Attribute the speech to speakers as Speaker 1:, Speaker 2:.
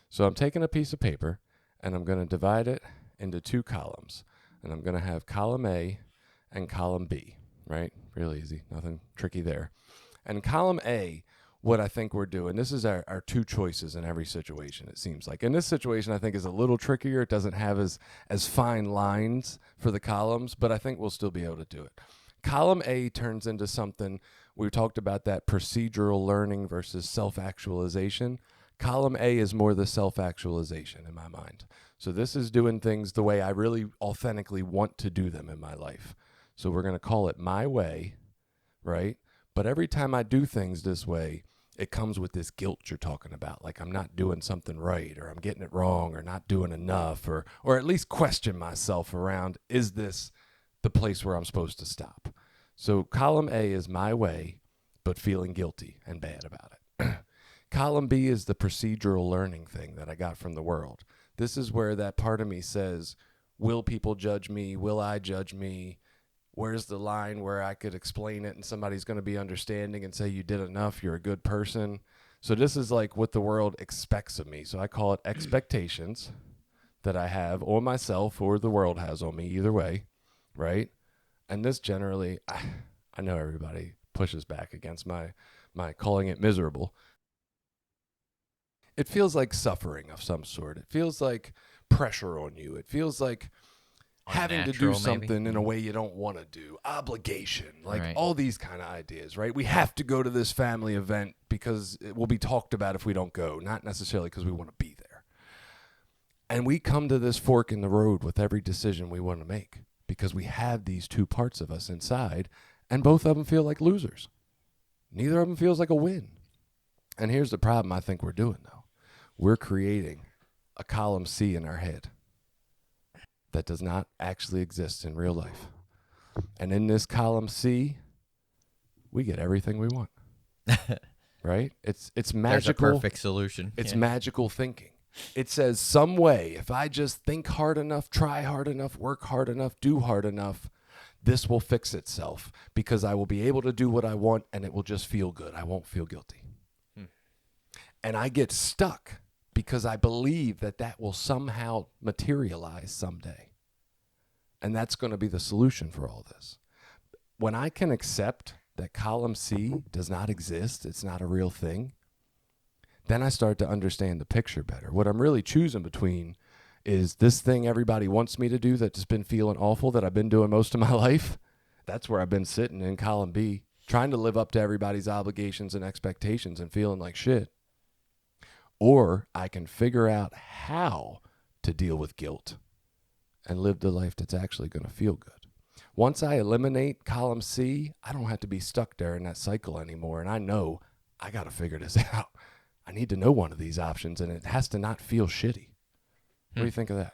Speaker 1: So I'm taking a piece of paper and I'm going to divide it into two columns. And I'm going to have column A and column B, right? Real easy, nothing tricky there. And column A, what I think we're doing, this is our two choices in every situation, it seems like. In this situation, I think is a little trickier. It doesn't have as fine lines for the columns, but I think we'll still be able to do it. Column A turns into something, we talked about that procedural learning versus self-actualization. Column A is more the self-actualization in my mind. So this is doing things the way I really authentically want to do them in my life. So we're going to call it my way, right? But every time I do things this way, it comes with this guilt you're talking about. Like I'm not doing something right, or I'm getting it wrong, or not doing enough, or at least question myself around, is this the place where I'm supposed to stop? So column A is my way, but feeling guilty and bad about it. Column B is the procedural learning thing that I got from the world. This is where that part of me says, will people judge me? Will I judge me? Where's the line where I could explain it and somebody's going to be understanding and say, you did enough, you're a good person? So this is like what the world expects of me. So I call it expectations that I have on myself or the world has on me, either way, right? And this generally, I know everybody pushes back against my calling it miserable. It feels like suffering of some sort. It feels like pressure on you. It feels like having to do something in a way you don't want to do, obligation, like all these kind of ideas, right? We have to go to this family event because it will be talked about if we don't go, not necessarily because we want to be there. And we come to this fork in the road with every decision we want to make because we have these two parts of us inside, and both of them feel like losers. Neither of them feels like a win. And here's the problem I think we're doing, though. We're creating a column C in our head that does not actually exist in real life. And in this column C, we get everything we want. Right? It's magical.
Speaker 2: There's a perfect solution.
Speaker 1: It's magical thinking. It says some way, if I just think hard enough, try hard enough, work hard enough, do hard enough, this will fix itself because I will be able to do what I want and it will just feel good. I won't feel guilty. And I get stuck because I believe that will somehow materialize someday. And that's going to be the solution for all this. When I can accept that column C does not exist, it's not a real thing, then I start to understand the picture better. What I'm really choosing between is this thing everybody wants me to do that's been feeling awful that I've been doing most of my life. That's where I've been sitting in column B, trying to live up to everybody's obligations and expectations and feeling like shit. Or I can figure out how to deal with guilt and live the life that's actually going to feel good. Once I eliminate column C, I don't have to be stuck there in that cycle anymore. And I know I got to figure this out. I need to know one of these options, and it has to not feel shitty. What do you think of that?